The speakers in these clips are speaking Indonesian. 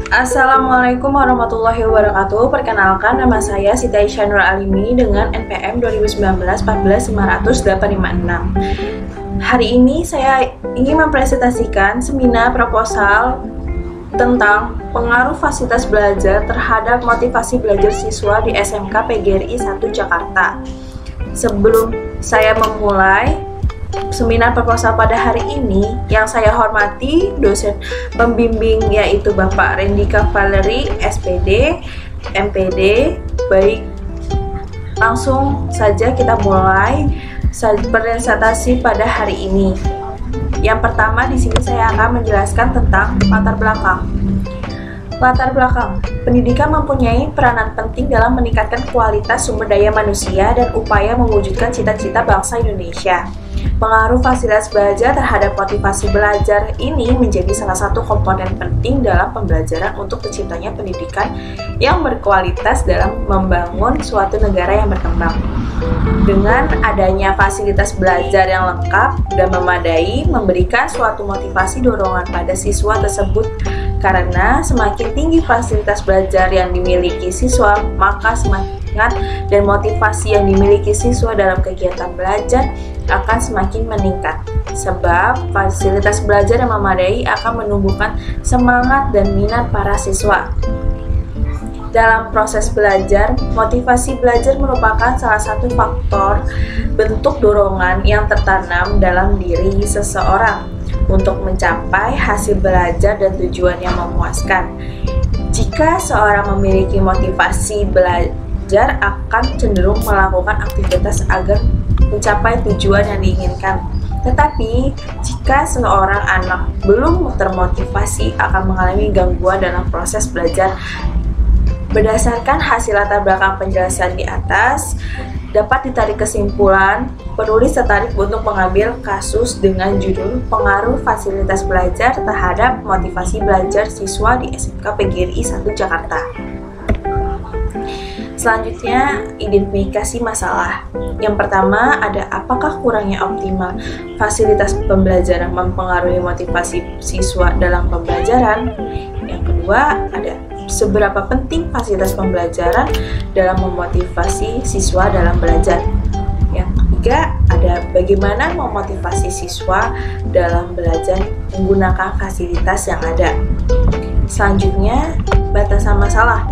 Assalamualaikum warahmatullahi wabarakatuh. Perkenalkan, nama saya Siti Aisyah Nur Alimi dengan NPM 2019-1414856. Hari ini saya ingin mempresentasikan seminar proposal tentang pengaruh fasilitas belajar terhadap motivasi belajar siswa di SMK PGRI 1 Jakarta. Sebelum saya memulai seminar proposal pada hari ini, yang saya hormati dosen pembimbing yaitu Bapak Rendika Valery, SPD, MPD. Baik, langsung saja kita mulai presentasi pada hari ini. Yang pertama, di sini saya akan menjelaskan tentang latar belakang. Latar belakang, pendidikan mempunyai peranan penting dalam meningkatkan kualitas sumber daya manusia dan upaya mewujudkan cita-cita bangsa Indonesia. Pengaruh fasilitas belajar terhadap motivasi belajar ini menjadi salah satu komponen penting dalam pembelajaran untuk terciptanya pendidikan yang berkualitas dalam membangun suatu negara yang berkembang. Dengan adanya fasilitas belajar yang lengkap dan memadai, memberikan suatu motivasi dorongan pada siswa tersebut, karena semakin tinggi fasilitas belajar yang dimiliki siswa, maka semangat dan motivasi yang dimiliki siswa dalam kegiatan belajar akan semakin meningkat. Sebab fasilitas belajar yang memadai akan menumbuhkan semangat dan minat para siswa. Dalam proses belajar, motivasi belajar merupakan salah satu faktor bentuk dorongan yang tertanam dalam diri seseorang untuk mencapai hasil belajar dan tujuan yang memuaskan. Jika seorang memiliki motivasi belajar, akan cenderung melakukan aktivitas agar mencapai tujuan yang diinginkan. Tetapi, jika seorang anak belum termotivasi, akan mengalami gangguan dalam proses belajar. Berdasarkan hasil latar belakang penjelasan di atas, dapat ditarik kesimpulan, penulis tertarik untuk mengambil kasus dengan judul Pengaruh Fasilitas Belajar Terhadap Motivasi Belajar Siswa di SMK PGRI 1 Jakarta. Selanjutnya, identifikasi masalah. Yang pertama, ada apakah kurangnya optimal fasilitas pembelajaran mempengaruhi motivasi siswa dalam pembelajaran. Yang kedua, ada seberapa penting fasilitas pembelajaran dalam memotivasi siswa dalam belajar. Yang ketiga, ada bagaimana memotivasi siswa dalam belajar menggunakan fasilitas yang ada. Selanjutnya, batasan masalah.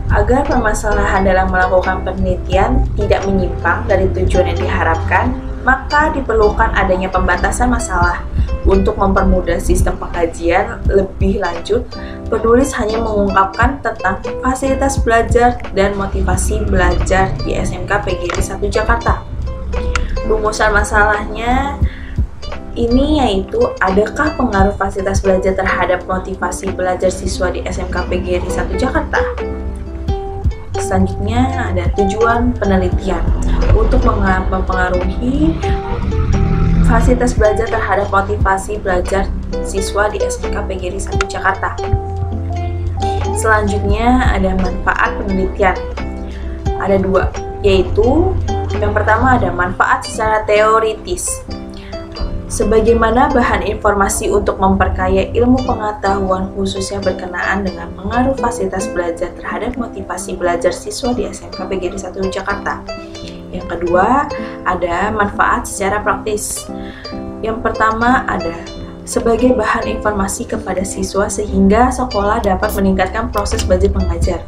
Agar permasalahan dalam melakukan penelitian tidak menyimpang dari tujuan yang diharapkan, maka diperlukan adanya pembatasan masalah. Untuk mempermudah sistem pengkajian lebih lanjut, penulis hanya mengungkapkan tentang fasilitas belajar dan motivasi belajar di SMK PGRI 1 Jakarta. Rumusan masalahnya ini yaitu, adakah pengaruh fasilitas belajar terhadap motivasi belajar siswa di SMK PGRI 1 Jakarta? Selanjutnya ada tujuan penelitian untuk mempengaruhi fasilitas belajar terhadap motivasi belajar siswa di SMK PGRI 1 Jakarta. Selanjutnya ada manfaat penelitian. Ada dua, yaitu yang pertama ada manfaat secara teoritis. Sebagaimana bahan informasi untuk memperkaya ilmu pengetahuan khususnya berkenaan dengan pengaruh fasilitas belajar terhadap motivasi belajar siswa di SMK PGRI 1 Jakarta. Yang kedua, ada manfaat secara praktis. Yang pertama ada sebagai bahan informasi kepada siswa sehingga sekolah dapat meningkatkan proses belajar mengajar.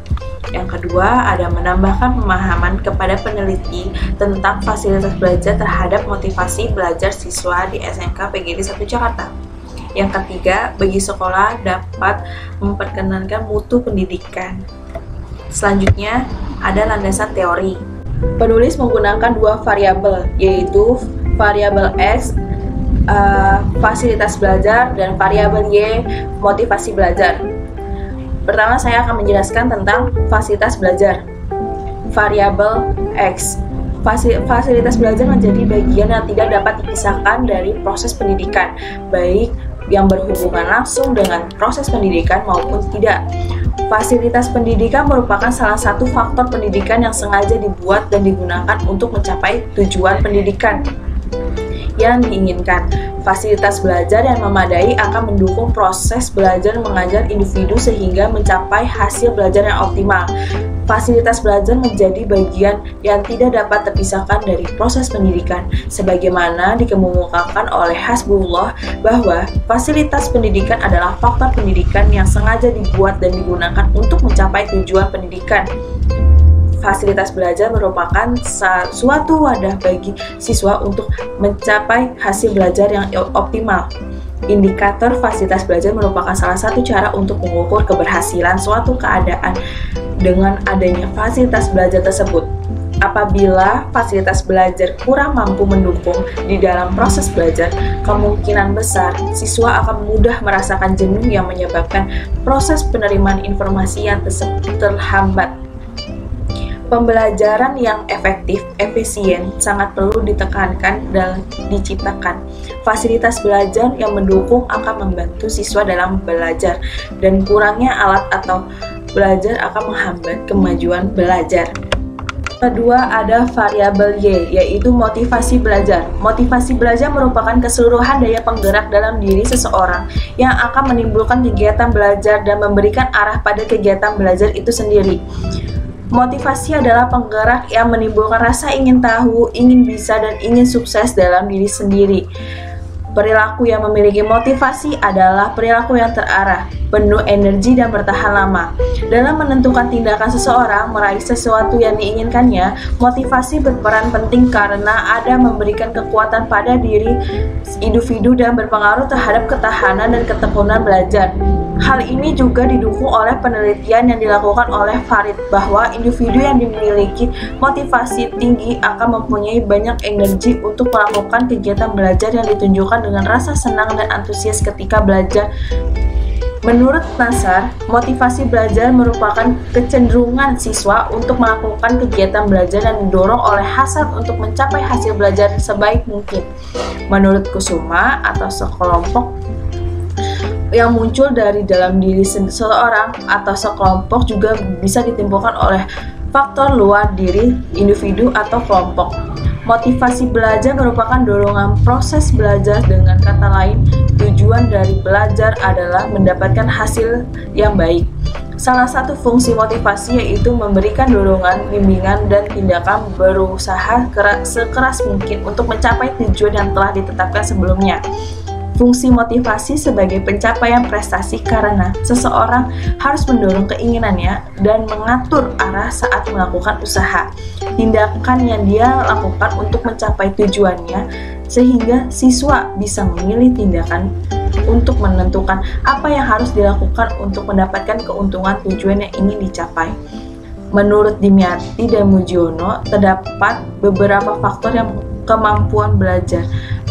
Yang kedua, ada menambahkan pemahaman kepada peneliti tentang fasilitas belajar terhadap motivasi belajar siswa di SMK PGRI 1 Jakarta. Yang ketiga, bagi sekolah dapat memperkenalkan mutu pendidikan. Selanjutnya, ada landasan teori. Penulis menggunakan dua variabel, yaitu variabel X, fasilitas belajar, dan variabel Y, motivasi belajar. Pertama, saya akan menjelaskan tentang fasilitas belajar. Variabel X, fasilitas belajar menjadi bagian yang tidak dapat dipisahkan dari proses pendidikan, baik yang berhubungan langsung dengan proses pendidikan maupun tidak. Fasilitas pendidikan merupakan salah satu faktor pendidikan yang sengaja dibuat dan digunakan untuk mencapai tujuan pendidikan. yang diinginkan. Fasilitas belajar yang memadai akan mendukung proses belajar mengajar individu sehingga mencapai hasil belajar yang optimal. Fasilitas belajar menjadi bagian yang tidak dapat terpisahkan dari proses pendidikan, sebagaimana dikemukakan oleh Hasbullah bahwa fasilitas pendidikan adalah faktor pendidikan yang sengaja dibuat dan digunakan untuk mencapai tujuan pendidikan. Fasilitas belajar merupakan suatu wadah bagi siswa untuk mencapai hasil belajar yang optimal. Indikator fasilitas belajar merupakan salah satu cara untuk mengukur keberhasilan suatu keadaan dengan adanya fasilitas belajar tersebut. Apabila fasilitas belajar kurang mampu mendukung di dalam proses belajar, kemungkinan besar siswa akan mudah merasakan jenuh yang menyebabkan proses penerimaan informasi yang terhambat. Pembelajaran yang efektif, efisien, sangat perlu ditekankan dan diciptakan. Fasilitas belajar yang mendukung akan membantu siswa dalam belajar, dan kurangnya alat atau belajar akan menghambat kemajuan belajar. Kedua, ada variabel Y, yaitu motivasi belajar. Motivasi belajar merupakan keseluruhan daya penggerak dalam diri seseorang yang akan menimbulkan kegiatan belajar dan memberikan arah pada kegiatan belajar itu sendiri. Motivasi adalah penggerak yang menimbulkan rasa ingin tahu, ingin bisa, dan ingin sukses dalam diri sendiri. Perilaku yang memiliki motivasi adalah perilaku yang terarah, penuh energi, dan bertahan lama. Dalam menentukan tindakan seseorang meraih sesuatu yang diinginkannya, motivasi berperan penting karena ada memberikan kekuatan pada diri individu dan berpengaruh terhadap ketahanan dan ketekunan belajar. Hal ini juga didukung oleh penelitian yang dilakukan oleh Farid bahwa individu yang dimiliki motivasi tinggi akan mempunyai banyak energi untuk melakukan kegiatan belajar yang ditunjukkan dengan rasa senang dan antusias ketika belajar. Menurut Nasar, motivasi belajar merupakan kecenderungan siswa untuk melakukan kegiatan belajar dan didorong oleh hasrat untuk mencapai hasil belajar sebaik mungkin. Menurut Kusuma atau sekelompok yang muncul dari dalam diri seseorang atau sekelompok juga bisa ditimbulkan oleh faktor luar diri individu atau kelompok. Motivasi belajar merupakan dorongan proses belajar. Dengan kata lain, tujuan dari belajar adalah mendapatkan hasil yang baik. Salah satu fungsi motivasi yaitu memberikan dorongan, bimbingan, dan tindakan berusaha sekeras mungkin untuk mencapai tujuan yang telah ditetapkan sebelumnya. Fungsi motivasi sebagai pencapaian prestasi karena seseorang harus mendorong keinginannya dan mengatur arah saat melakukan usaha. Tindakan yang dia lakukan untuk mencapai tujuannya sehingga siswa bisa memilih tindakan untuk menentukan apa yang harus dilakukan untuk mendapatkan keuntungan tujuan yang ingin dicapai. Menurut Dimyati dan Mujiono, terdapat beberapa faktor yang kemampuan belajar,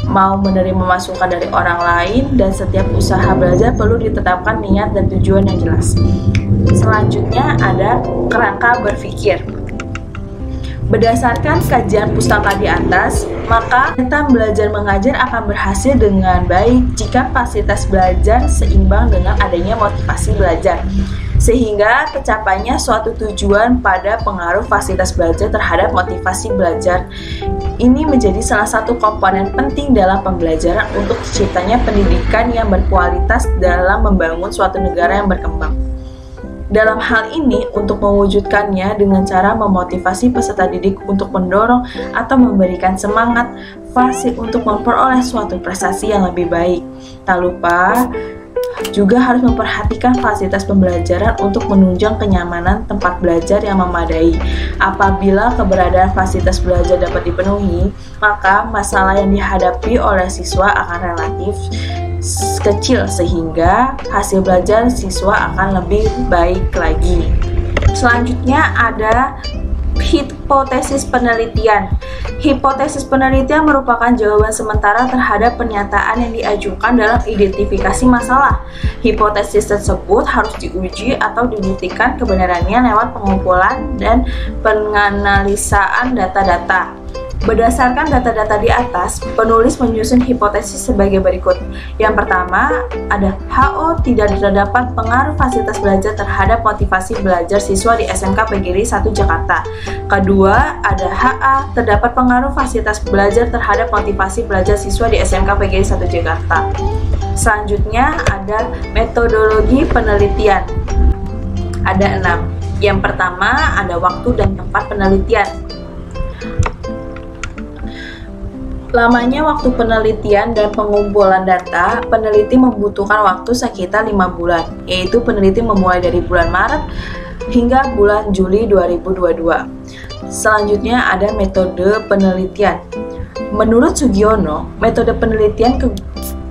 mau menerima masukan dari orang lain, dan setiap usaha belajar perlu ditetapkan niat dan tujuan yang jelas. Selanjutnya ada kerangka berpikir. Berdasarkan kajian pustaka di atas, maka kegiatan belajar mengajar akan berhasil dengan baik jika fasilitas belajar seimbang dengan adanya motivasi belajar, sehingga tercapainya suatu tujuan pada pengaruh fasilitas belajar terhadap motivasi belajar. Ini menjadi salah satu komponen penting dalam pembelajaran untuk terciptanya pendidikan yang berkualitas dalam membangun suatu negara yang berkembang. Dalam hal ini, untuk mewujudkannya dengan cara memotivasi peserta didik untuk mendorong atau memberikan semangat fasih untuk memperoleh suatu prestasi yang lebih baik. Tak lupa juga harus memperhatikan fasilitas pembelajaran untuk menunjang kenyamanan tempat belajar yang memadai. Apabila keberadaan fasilitas belajar dapat dipenuhi, maka masalah yang dihadapi oleh siswa akan relatif kecil sehingga hasil belajar siswa akan lebih baik lagi. Selanjutnya ada hipotesis penelitian. Hipotesis penelitian merupakan jawaban sementara terhadap pernyataan yang diajukan dalam identifikasi masalah. Hipotesis tersebut harus diuji atau dibuktikan kebenarannya lewat pengumpulan dan penganalisaan data-data. Berdasarkan data-data di atas, penulis menyusun hipotesis sebagai berikut. Yang pertama, ada HO tidak terdapat pengaruh fasilitas belajar terhadap motivasi belajar siswa di SMK PGRI 1 Jakarta. Kedua, ada HA terdapat pengaruh fasilitas belajar terhadap motivasi belajar siswa di SMK PGRI 1 Jakarta. Selanjutnya, ada metodologi penelitian. Ada 6. Yang pertama, ada waktu dan tempat penelitian. Lamanya waktu penelitian dan pengumpulan data, peneliti membutuhkan waktu sekitar 5 bulan, yaitu peneliti memulai dari bulan Maret hingga bulan Juli 2022. Selanjutnya ada metode penelitian. Menurut Sugiono, metode penelitian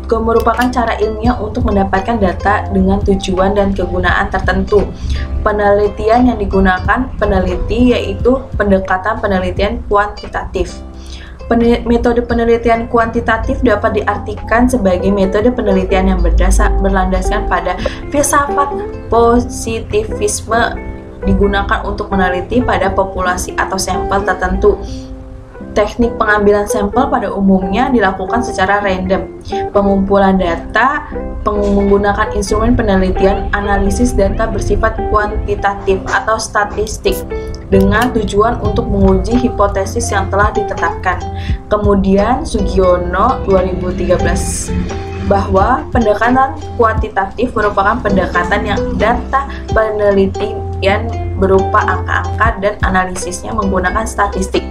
merupakan cara ilmiah untuk mendapatkan data dengan tujuan dan kegunaan tertentu. Penelitian yang digunakan peneliti yaitu pendekatan penelitian kuantitatif. Metode penelitian kuantitatif dapat diartikan sebagai metode penelitian yang berlandaskan pada filsafat positivisme, digunakan untuk meneliti pada populasi atau sampel tertentu. Teknik pengambilan sampel pada umumnya dilakukan secara random. Pengumpulan data menggunakan instrumen penelitian analisis data bersifat kuantitatif atau statistik dengan tujuan untuk menguji hipotesis yang telah ditetapkan. Kemudian Sugiono 2013 bahwa pendekatan kuantitatif merupakan pendekatan yang data penelitian berupa angka-angka dan analisisnya menggunakan statistik.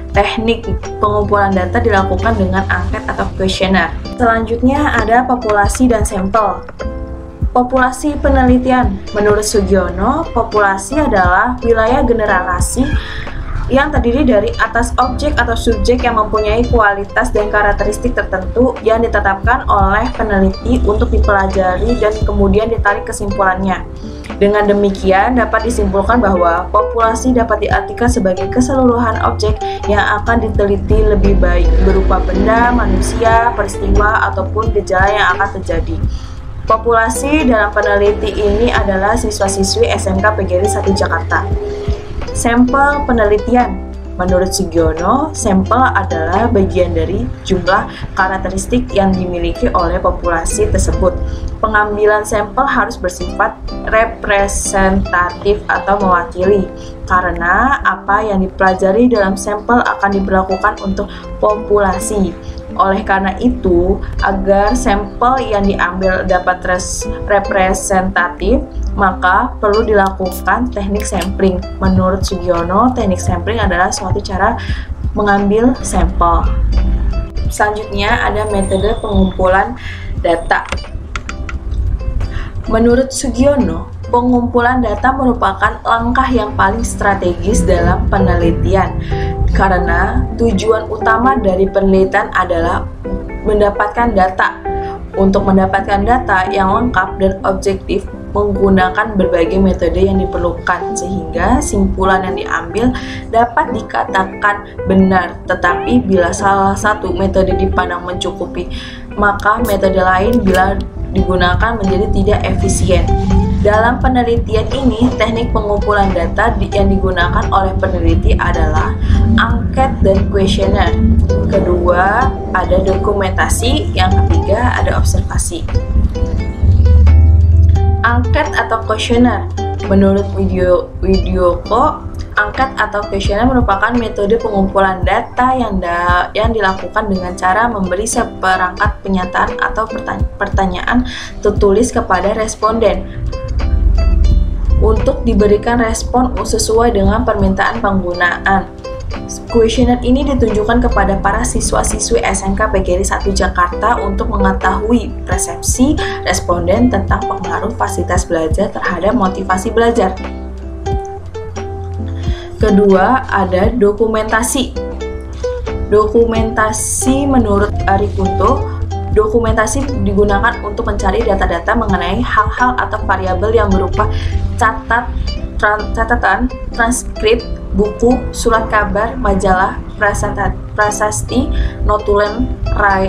Teknik pengumpulan data dilakukan dengan angket atau kuesioner. Selanjutnya ada populasi dan sampel. Populasi penelitian. Menurut Sugiono, populasi adalah wilayah generasi yang terdiri dari atas objek atau subjek yang mempunyai kualitas dan karakteristik tertentu yang ditetapkan oleh peneliti untuk dipelajari dan kemudian ditarik kesimpulannya. Dengan demikian, dapat disimpulkan bahwa populasi dapat diartikan sebagai keseluruhan objek yang akan diteliti lebih baik berupa benda, manusia, peristiwa, ataupun gejala yang akan terjadi. Populasi dalam peneliti ini adalah siswa-siswi SMK PGRI 1 Jakarta. Sampel penelitian. Menurut Sugiono, sampel adalah bagian dari jumlah karakteristik yang dimiliki oleh populasi tersebut. Pengambilan sampel harus bersifat representatif atau mewakili, karena apa yang dipelajari dalam sampel akan diberlakukan untuk populasi. Oleh karena itu, agar sampel yang diambil dapat representatif, maka perlu dilakukan teknik sampling. Menurut Sugiono, teknik sampling adalah suatu cara mengambil sampel. Selanjutnya ada metode pengumpulan data. Menurut Sugiono, pengumpulan data merupakan langkah yang paling strategis dalam penelitian karena tujuan utama dari penelitian adalah mendapatkan data. Untuk mendapatkan data yang lengkap dan objektif menggunakan berbagai metode yang diperlukan sehingga simpulan yang diambil dapat dikatakan benar. Tetapi bila salah satu metode dipandang mencukupi, maka metode lain bila digunakan menjadi tidak efisien. Dalam penelitian ini, teknik pengumpulan data yang digunakan oleh peneliti adalah angket dan kuesioner. Kedua, ada dokumentasi. Yang ketiga, ada observasi. Angket atau kuesioner. Menurut Widyoko, angket atau kuesioner merupakan metode pengumpulan data yang dilakukan dengan cara memberi seperangkat pernyataan atau pertanyaan tertulis kepada responden untuk diberikan respon sesuai dengan permintaan penggunaan. Kuesioner ini ditujukan kepada para siswa-siswi SMK PGRI 1 Jakarta untuk mengetahui persepsi responden tentang pengaruh fasilitas belajar terhadap motivasi belajar. Kedua, ada dokumentasi. Dokumentasi menurut Arikunto, dokumentasi digunakan untuk mencari data-data mengenai hal-hal atau variabel yang berupa catatan, transkrip, buku, surat kabar, majalah, prasasti, notulen,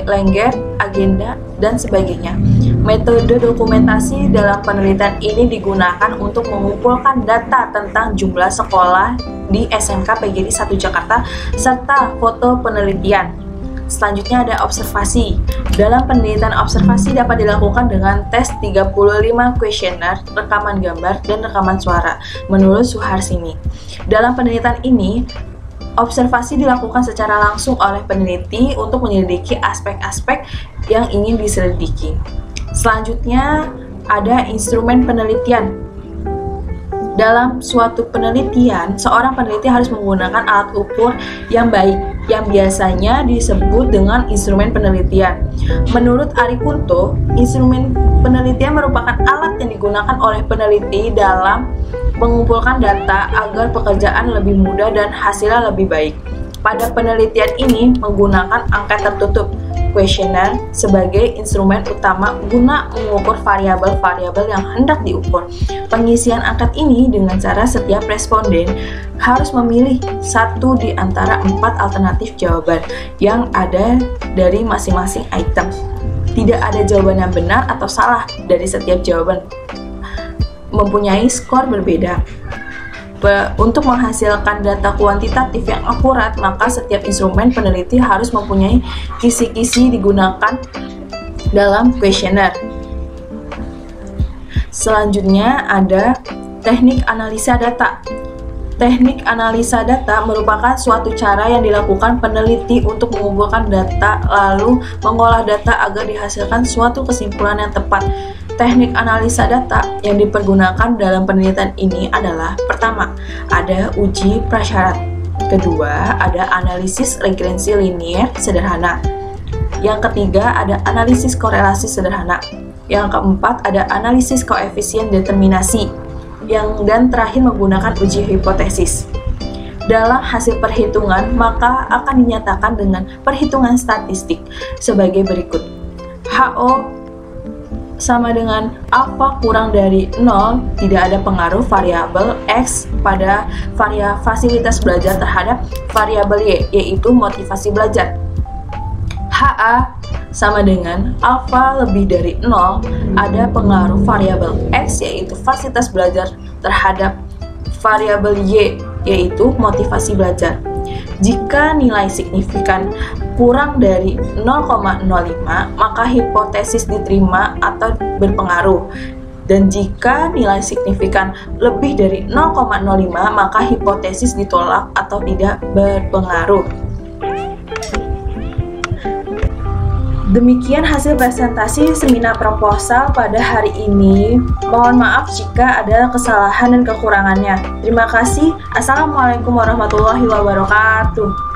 lengger, agenda, dan sebagainya. Metode dokumentasi dalam penelitian ini digunakan untuk mengumpulkan data tentang jumlah sekolah di SMK PGRI 1 Jakarta serta foto penelitian. Selanjutnya ada observasi. Dalam penelitian observasi dapat dilakukan dengan tes 35 kuesioner, rekaman gambar, dan rekaman suara, menurut Suharsini. Dalam penelitian ini, observasi dilakukan secara langsung oleh peneliti untuk menyelidiki aspek-aspek yang ingin diselidiki. Selanjutnya ada instrumen penelitian. Dalam suatu penelitian, seorang peneliti harus menggunakan alat ukur yang baik, yang biasanya disebut dengan instrumen penelitian. Menurut Ari Kunto, instrumen penelitian merupakan alat yang digunakan oleh peneliti dalam mengumpulkan data agar pekerjaan lebih mudah dan hasilnya lebih baik. Pada penelitian ini menggunakan angka tertutup, kuesioner, sebagai instrumen utama guna mengukur variabel-variabel yang hendak diukur. Pengisian angket ini dengan cara setiap responden harus memilih satu di antara 4 alternatif jawaban yang ada dari masing-masing item. Tidak ada jawaban yang benar atau salah dari setiap jawaban. Mempunyai skor berbeda. Untuk menghasilkan data kuantitatif yang akurat, maka setiap instrumen peneliti harus mempunyai kisi-kisi digunakan dalam kuesioner. Selanjutnya ada teknik analisa data. Teknik analisa data merupakan suatu cara yang dilakukan peneliti untuk mengumpulkan data lalu mengolah data agar dihasilkan suatu kesimpulan yang tepat. Teknik analisa data yang dipergunakan dalam penelitian ini adalah: pertama, ada uji prasyarat. Kedua, ada analisis regressi linier sederhana. Yang ketiga, ada analisis korelasi sederhana. Yang keempat, ada analisis koefisien determinasi. Dan terakhir menggunakan uji hipotesis. Dalam hasil perhitungan, maka akan dinyatakan dengan perhitungan statistik sebagai berikut. HO sama dengan alfa kurang dari 0, tidak ada pengaruh variabel X pada fasilitas belajar terhadap variabel Y, yaitu motivasi belajar. HA sama dengan alfa lebih dari 0, ada pengaruh variabel X, yaitu fasilitas belajar terhadap variabel Y, yaitu motivasi belajar. Jika nilai signifikan kurang dari 0,05, maka hipotesis diterima atau berpengaruh. Dan jika nilai signifikan lebih dari 0,05, maka hipotesis ditolak atau tidak berpengaruh. Demikian hasil presentasi seminar proposal pada hari ini. Mohon maaf jika ada kesalahan dan kekurangannya. Terima kasih. Assalamualaikum warahmatullahi wabarakatuh.